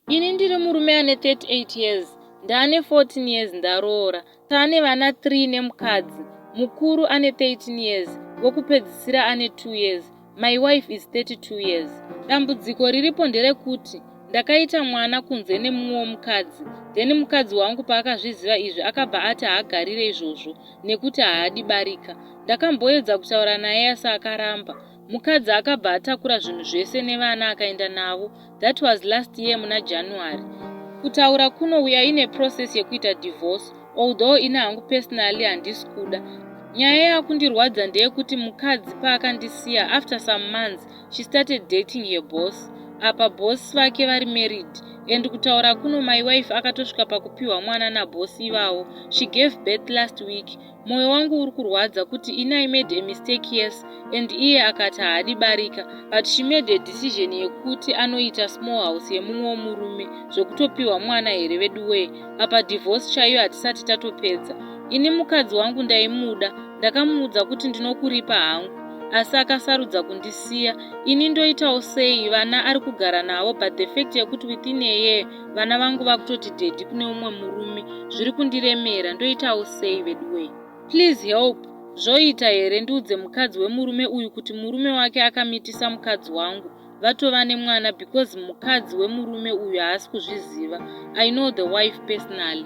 Ini ndiri murume ane 38 years, ndane 14 years ndaroora, taane vana 3 nemukadzi. Mukuru ane 13 years, wokupedzisira ane 2 years. My wife is 32 years. Dambudziko riripo nderekuti ndakaita mwana kunze nemumwe mukadzi. Then mukadzi wangu paakazviziva izvi akabva ati haagarire izvozvo nekuti haadi Barikwa. Ndakamboedza kutaura naye asi akaramba. Mukadzi akabva atakura zvinhu zvese nevana akaenda navo. That was last year muna January. Kutaura kunouya ine process yekuita divorce, although ina hangu personally handisi kuda. Nyaya yakundirwadza ndeyekuti mukadzi paakandisiya after some months she started dating her boss. Apa boss vake vari married. And kutaura kuno my wife akatosvika pakupiwa mwana naboss ivavo. She gave birth last week. Moyo wangu uri kurwadza kuti I made a mistake, yes, and iye akati haadi Barikwa, but she made a decision yekuti anoita small house yemumwe murume zvokutopiwa mwana here vedu we. Apa divorce chaiyo hatisati tatopedza. Ini mukadzi wangu ndaimuda, ndakamuudza kuti ndinokuripa hangu, asi akasarudza kundisiya. Ini ndoitawo sei vana ari kugara navo, but the fact yekuti within a year vana vangu vakutoti dedi kune umwe murume zviri kundiremera. Ndoitawo sei vedu we? Please help. Zvoita here ndiudze mukadzi wemurume uyu kuti murume wake akamitisa mukadzi wangu vatova nemwana because mukadzi wemurume uyu haasi kuzviziva. I know the wife personally.